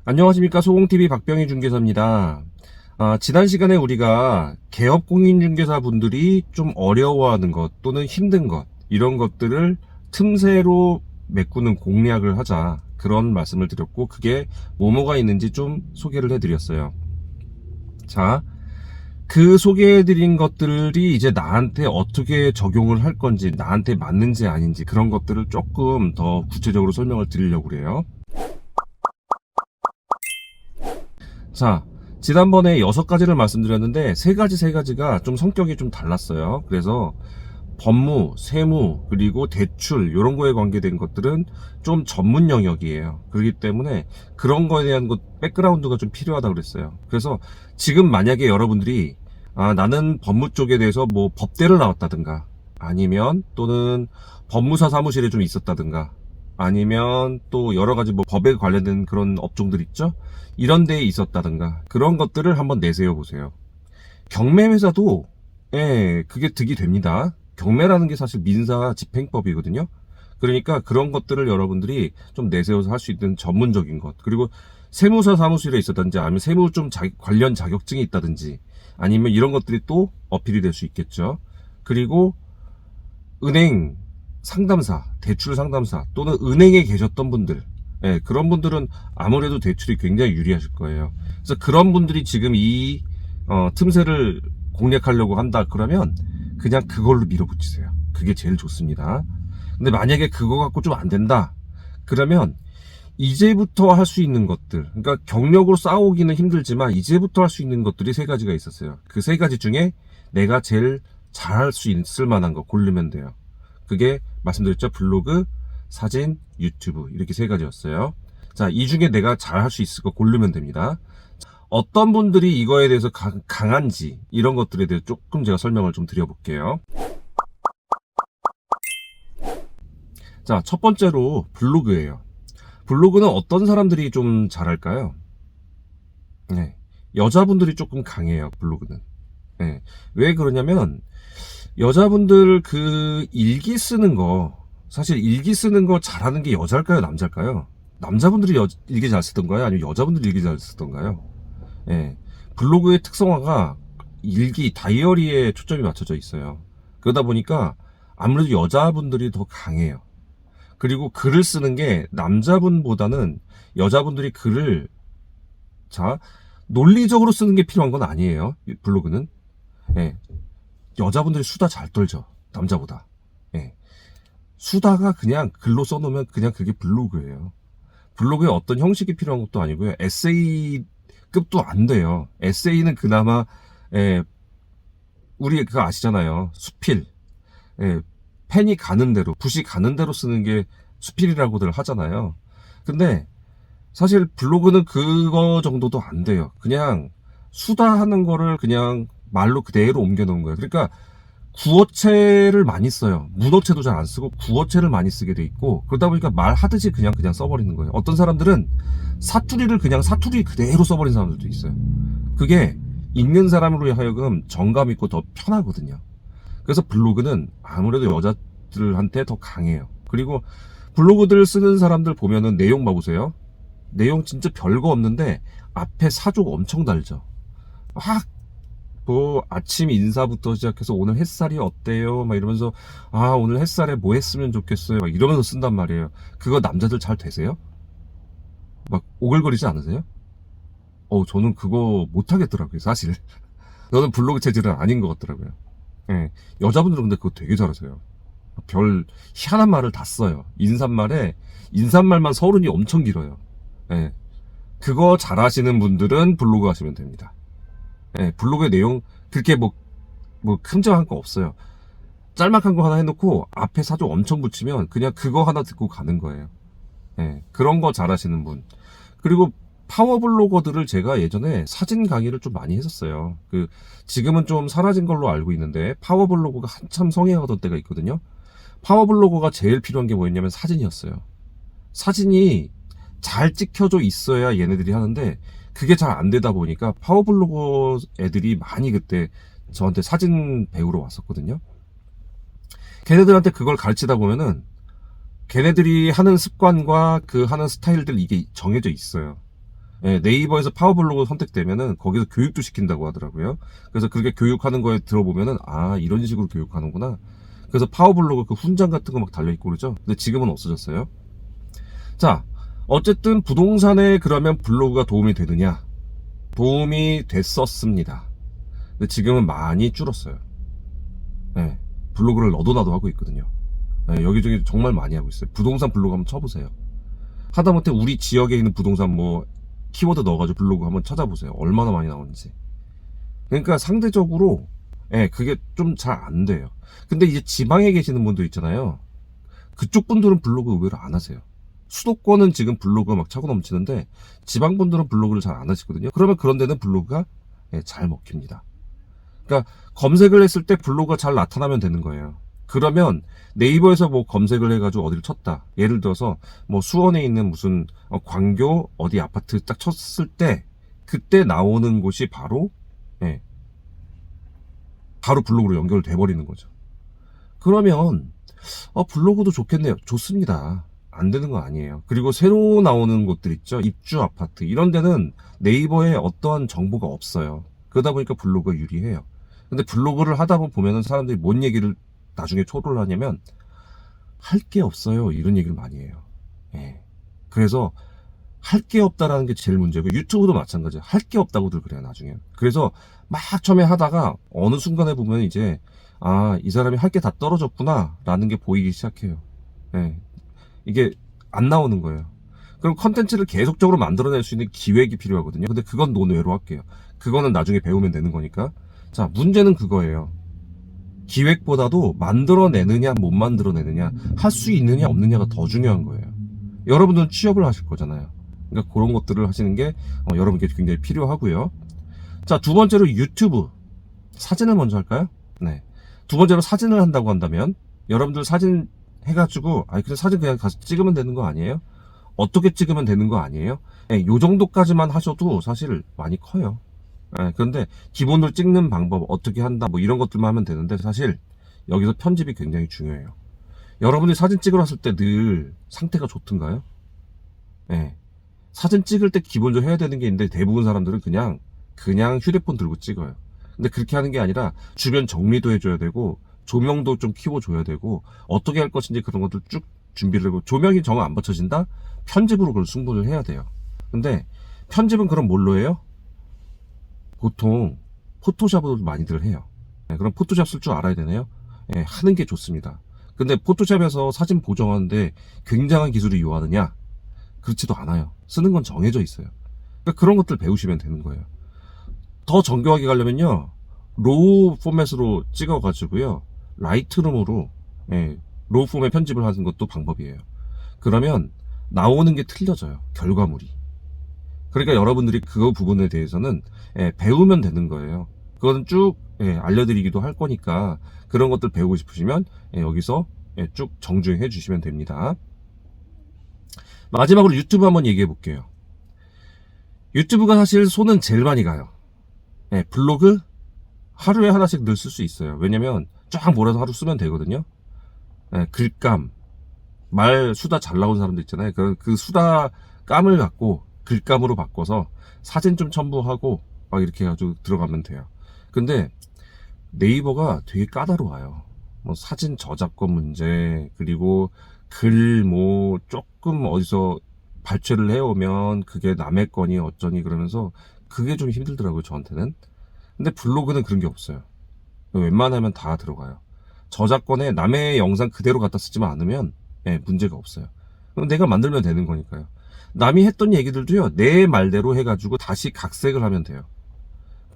안녕하십니까. 소공TV 박병희 중개사입니다. 지난 시간에 우리가 개업 공인중개사 분들이 좀 어려워하는 것 또는 힘든 것, 이런 것들을 틈새로 메꾸는 공략을 하자, 그런 말씀을 드렸고, 그게 뭐뭐가 있는지 좀 소개를 해드렸어요. 자, 그 소개해드린 것들이 이제 나한테 어떻게 적용을 할 건지, 나한테 맞는지 아닌지, 그런 것들을 조금 더 구체적으로 설명을 드리려고 그래요. 자, 지난번에 6가지를 말씀드렸는데 세 가지가 좀 성격이 좀 달랐어요. 그래서 법무, 세무, 그리고 대출 이런 거에 관계된 것들은 좀 전문 영역이에요. 그렇기 때문에 그런 거에 대한 백그라운드가 좀 필요하다고 그랬어요. 그래서 지금 만약에 여러분들이 나는 법무 쪽에 대해서 뭐 법대를 나왔다든가, 아니면 또는 법무사 사무실에 좀 있었다든가, 아니면 또 여러 가지 뭐 법에 관련된 그런 업종들 있죠? 이런 데에 있었다든가, 그런 것들을 한번 내세워 보세요. 경매회사도 그게 득이 됩니다. 경매라는 게 사실 민사 집행법이거든요. 그러니까 그런 것들을 여러분들이 좀 내세워서 할 수 있는 전문적인 것, 그리고 세무사 사무실에 있었든지, 아니면 세무 좀 관련 자격증이 있다든지, 아니면 이런 것들이 또 어필이 될 수 있겠죠. 그리고 은행 상담사, 대출 상담사, 또는 은행에 계셨던 분들, 그런 분들은 아무래도 대출이 굉장히 유리하실 거예요. 그래서 그런 분들이 지금 이 틈새를 공략하려고 한다 그러면 그냥 그걸로 밀어붙이세요. 그게 제일 좋습니다. 근데 만약에 그거 갖고 좀 안 된다 그러면 이제부터 할 수 있는 것들, 그러니까 경력으로 쌓아오기는 힘들지만 이제부터 할 수 있는 것들이 3가지가 있었어요. 그 3가지 중에 내가 제일 잘할 수 있을 만한 거 고르면 돼요. 그게 말씀드렸죠. 블로그, 사진, 유튜브, 이렇게 3가지였어요. 자, 이 중에 내가 잘할 수 있을 거 고르면 됩니다. 어떤 분들이 이거에 대해서 강한지, 이런 것들에 대해서 조금 제가 설명을 좀 드려볼게요. 자, 첫 번째로 블로그예요. 블로그는 어떤 사람들이 좀 잘할까요? 네, 여자분들이 조금 강해요. 블로그는. 네, 왜 그러냐면 여자분들 그 일기 쓰는 거, 사실 일기 쓰는 거 잘하는 게 여자일까요, 남자일까요? 남자분들이 일기 잘 쓰던가요, 아니면 여자분들이 일기 잘 쓰던가요? 예. 블로그의 특성화가 일기, 다이어리에 초점이 맞춰져 있어요. 그러다 보니까 아무래도 여자분들이 더 강해요. 그리고 글을 쓰는 게 남자분보다는 여자분들이 글을, 자, 논리적으로 쓰는 게 필요한 건 아니에요. 블로그는. 예. 여자분들이 수다 잘 떨죠. 남자보다. 예. 수다가 그냥 글로 써놓으면 그냥 그게 블로그예요. 블로그에 어떤 형식이 필요한 것도 아니고요. 에세이급도 안 돼요. 에세이는 그나마, 우리 그거 아시잖아요. 수필. 펜이 가는 대로, 붓이 가는 대로 쓰는 게 수필이라고들 하잖아요. 근데 사실 블로그는 그거 정도도 안 돼요. 그냥 수다하는 거를 그냥 말로 그대로 옮겨 놓은 거예요. 그러니까 구어체를 많이 써요. 문어체도 잘 안 쓰고 구어체를 많이 쓰게 돼 있고, 그러다 보니까 말하듯이 그냥 써버리는 거예요. 어떤 사람들은 사투리를 그냥 사투리 그대로 써버리는 사람들도 있어요. 그게 읽는 사람으로 하여금 정감 있고 더 편하거든요. 그래서 블로그는 아무래도 여자들한테 더 강해요. 그리고 블로그들 쓰는 사람들 보면은 내용 봐보세요. 내용 진짜 별거 없는데 앞에 사족 엄청 달죠. 막 뭐 아침 인사부터 시작해서 오늘 햇살이 어때요? 막 이러면서 오늘 햇살에 뭐 했으면 좋겠어요? 막 이러면서 쓴단 말이에요. 그거 남자들 잘 되세요? 막 오글거리지 않으세요? 저는 그거 못 하겠더라고요, 사실. 저는 블로그 체질은 아닌 것 같더라고요. 예. 여자분들은 근데 그거 되게 잘하세요. 별 희한한 말을 다 써요. 인사말만 서른이 엄청 길어요. 예. 그거 잘하시는 분들은 블로그 하시면 됩니다. 예, 블로그의 내용 그렇게 뭐 큼직한 거 없어요. 짤막한 거 하나 해놓고 앞에 사족 엄청 붙이면 그냥 그거 하나 듣고 가는 거예요. 예, 그런 거 잘하시는 분. 그리고 파워블로거들을 제가 예전에 사진 강의를 좀 많이 했었어요. 지금은 좀 사라진 걸로 알고 있는데 파워블로거가 한참 성행하던 때가 있거든요. 파워블로거가 제일 필요한 게 뭐였냐면 사진이었어요. 사진이 잘 찍혀져 있어야 얘네들이 하는데 그게 잘 안 되다 보니까 파워블로거 애들이 많이 그때 저한테 사진 배우러 왔었거든요. 걔네들한테 그걸 가르치다 보면은 걔네들이 하는 습관과 그 하는 스타일들 이게 정해져 있어요. 예, 네이버에서 파워블로그 선택되면은 거기서 교육도 시킨다고 하더라고요. 그래서 그렇게 교육하는 거에 들어보면은 아 이런 식으로 교육하는구나. 그래서 파워블로그 그 훈장 같은 거 막 달려있고 그러죠. 근데 지금은 없어졌어요. 자, 어쨌든 부동산에 그러면 블로그가 도움이 되느냐? 도움이 됐었습니다. 근데 지금은 많이 줄었어요. 예, 블로그를 너도 나도 하고 있거든요. 예, 여기저기 정말 많이 하고 있어요. 부동산 블로그 한번 쳐보세요. 하다못해 우리 지역에 있는 부동산 뭐 키워드 넣어가지고 블로그 한번 찾아보세요. 얼마나 많이 나오는지. 그러니까 상대적으로 예, 그게 좀 잘 안 돼요. 근데 이제 지방에 계시는 분들 있잖아요. 그쪽 분들은 블로그 의외로 안 하세요. 수도권은 지금 블로그가 막 차고 넘치는데 지방 분들은 블로그를 잘 안 하시거든요. 그러면 그런 데는 블로그가 예, 잘 먹힙니다. 그러니까 검색을 했을 때 블로그가 잘 나타나면 되는 거예요. 그러면 네이버에서 뭐 검색을 해가지고 어디를 쳤다. 예를 들어서 뭐 수원에 있는 무슨 광교 어디 아파트 딱 쳤을 때 그때 나오는 곳이 바로 예, 바로 블로그로 연결돼 버리는 거죠. 그러면 블로그도 좋겠네요. 좋습니다. 안 되는 거 아니에요. 그리고 새로 나오는 곳들 있죠. 입주 아파트 이런 데는 네이버에 어떠한 정보가 없어요. 그러다 보니까 블로그가 유리해요. 근데 블로그를 하다 보면은 사람들이 뭔 얘기를 나중에 초를 하냐면 할 게 없어요. 이런 얘기를 많이 해요. 예. 그래서 할 게 없다라는 게 제일 문제고 유튜브도 마찬가지예요. 할 게 없다고들 그래요. 나중에. 그래서 막 처음에 하다가 어느 순간에 보면 이제 아, 이 사람이 할 게 다 떨어졌구나 라는 게 보이기 시작해요. 예. 이게 안 나오는 거예요. 그럼 컨텐츠를 계속적으로 만들어낼 수 있는 기획이 필요하거든요. 근데 그건 논외로 할게요. 그거는 나중에 배우면 되는 거니까. 자, 문제는 그거예요. 기획보다도 만들어내느냐 못 만들어내느냐 할 수 있느냐 없느냐가 더 중요한 거예요. 여러분들은 취업을 하실 거잖아요. 그러니까 그런 것들을 하시는 게 여러분께 굉장히 필요하고요. 자, 두 번째로 유튜브 사진을 먼저 할까요? 네. 두 번째로 사진을 한다고 한다면 여러분들 사진 해가지고 그냥 사진 그냥 가서 찍으면 되는 거 아니에요? 어떻게 찍으면 되는 거 아니에요? 네, 요 정도까지만 하셔도 사실 많이 커요. 네, 그런데 기본으로 찍는 방법 어떻게 한다 뭐 이런 것들만 하면 되는데 사실 여기서 편집이 굉장히 중요해요. 여러분이 사진 찍으러 왔을 때 늘 상태가 좋던가요? 네. 사진 찍을 때 기본적으로 해야 되는 게 있는데 대부분 사람들은 그냥 휴대폰 들고 찍어요. 근데 그렇게 하는 게 아니라 주변 정리도 해줘야 되고 조명도 좀 키워줘야 되고 어떻게 할 것인지 그런 것들 쭉 준비를 하고 조명이 정 안 받쳐진다? 편집으로 그걸 승부를 해야 돼요. 근데 편집은 그럼 뭘로 해요? 보통 포토샵으로 많이들 해요. 네, 그럼 포토샵 쓸 줄 알아야 되네요. 네, 하는 게 좋습니다. 근데 포토샵에서 사진 보정하는데 굉장한 기술이 요하느냐? 그렇지도 않아요. 쓰는 건 정해져 있어요. 그러니까 그런 것들 배우시면 되는 거예요. 더 정교하게 가려면요. 로우 포맷으로 찍어가지고요. 라이트룸으로 로우 포맷 편집을 하는 것도 방법이에요. 그러면 나오는 게 틀려져요. 결과물이. 그러니까 여러분들이 그 부분에 대해서는 배우면 되는 거예요. 그거는 쭉 알려드리기도 할 거니까 그런 것들 배우고 싶으시면 여기서 쭉 정주행해 주시면 됩니다. 마지막으로 유튜브 한번 얘기해 볼게요. 유튜브가 사실 손은 제일 많이 가요. 블로그 하루에 하나씩 늘 쓸 수 있어요. 왜냐면 쫙 몰아서 하루 쓰면 되거든요. 글감 말 수다 잘 나오는 사람들 있잖아요. 그 수다 감을 갖고 글감으로 바꿔서 사진 좀 첨부하고 막 이렇게 해가지고 들어가면 돼요. 근데 네이버가 되게 까다로워요. 뭐 사진 저작권 문제 그리고 글 뭐 조금 어디서 발췌를 해오면 그게 남의 거니 어쩌니 그러면서 그게 좀 힘들더라고요, 저한테는. 근데 블로그는 그런 게 없어요. 웬만하면 다 들어가요. 저작권에 남의 영상 그대로 갖다 쓰지만 않으면 문제가 없어요. 그럼 내가 만들면 되는 거니까요. 남이 했던 얘기들도요, 내 말대로 해가지고 다시 각색을 하면 돼요.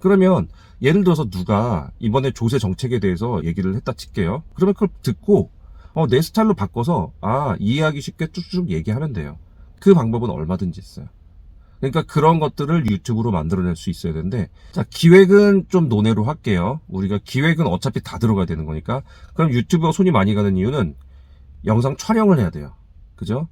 그러면 예를 들어서 누가 이번에 조세 정책에 대해서 얘기를 했다 칠게요. 그러면 그걸 듣고 내 스타일로 바꿔서 이해하기 쉽게 쭉쭉 얘기하면 돼요. 그 방법은 얼마든지 있어요. 그러니까 그런 것들을 유튜브로 만들어낼 수 있어야 되는데, 자, 기획은 좀 논외로 할게요. 우리가 기획은 어차피 다 들어가야 되는 거니까. 그럼 유튜브가 손이 많이 가는 이유는 영상 촬영을 해야 돼요. 그죠?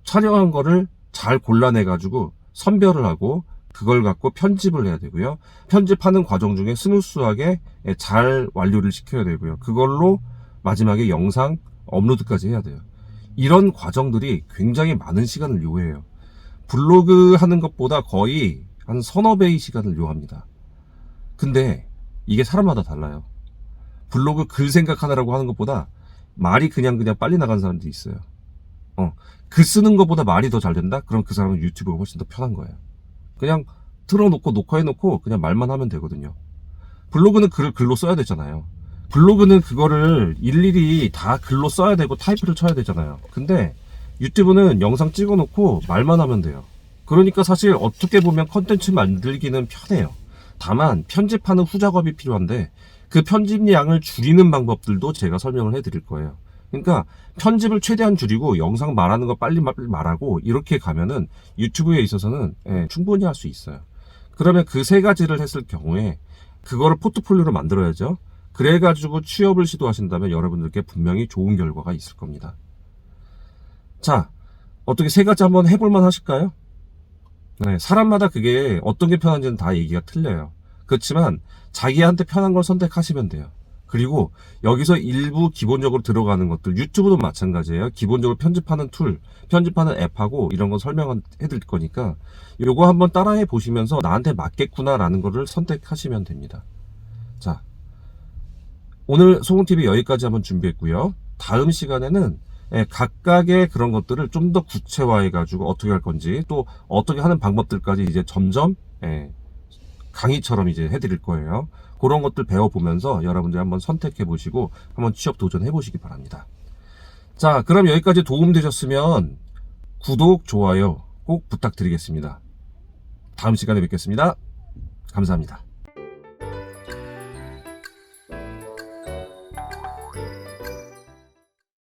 촬영한 거를 잘 골라내가지고 선별을 하고 그걸 갖고 편집을 해야 되고요. 편집하는 과정 중에 스무스하게 잘 완료를 시켜야 되고요. 그걸로 마지막에 영상 업로드까지 해야 돼요. 이런 과정들이 굉장히 많은 시간을 요해해요. 블로그 하는 것보다 거의 한 서너 배의 시간을 요합니다. 근데 이게 사람마다 달라요. 블로그 글 생각하느라고 하는 것보다 말이 그냥 빨리 나가는 사람들이 있어요. 글 쓰는 것보다 말이 더 잘 된다? 그럼 그 사람은 유튜브가 훨씬 더 편한 거예요. 그냥 틀어놓고 녹화해놓고 그냥 말만 하면 되거든요. 블로그는 글을 글로 써야 되잖아요. 블로그는 그거를 일일이 다 글로 써야 되고 타이프를 쳐야 되잖아요. 근데 유튜브는 영상 찍어놓고 말만 하면 돼요. 그러니까 사실 어떻게 보면 컨텐츠 만들기는 편해요. 다만 편집하는 후작업이 필요한데 그 편집량을 줄이는 방법들도 제가 설명을 해드릴 거예요. 그러니까 편집을 최대한 줄이고 영상 말하는 거 빨리 말하고 이렇게 가면은 유튜브에 있어서는 충분히 할 수 있어요. 그러면 그 세 가지를 했을 경우에 그거를 포트폴리오로 만들어야죠. 그래가지고 취업을 시도하신다면 여러분들께 분명히 좋은 결과가 있을 겁니다. 자, 어떻게 세 가지 한번 해볼만 하실까요? 네, 사람마다 그게 어떤 게 편한지는 다 얘기가 틀려요. 그렇지만 자기한테 편한 걸 선택하시면 돼요. 그리고 여기서 일부 기본적으로 들어가는 것들, 유튜브도 마찬가지예요. 기본적으로 편집하는 툴, 편집하는 앱하고 이런 거 설명해 드릴 거니까 요거 한번 따라해 보시면서 나한테 맞겠구나 라는 거를 선택하시면 됩니다. 자, 오늘 소금TV 여기까지 한번 준비했고요. 다음 시간에는 각각의 그런 것들을 좀 더 구체화해 가지고 어떻게 할 건지 또 어떻게 하는 방법들까지 이제 점점 강의처럼 이제 해드릴 거예요. 그런 것들 배워보면서 여러분들이 한번 선택해 보시고 한번 취업 도전해 보시기 바랍니다. 자, 그럼 여기까지 도움 되셨으면 구독, 좋아요 꼭 부탁드리겠습니다. 다음 시간에 뵙겠습니다. 감사합니다.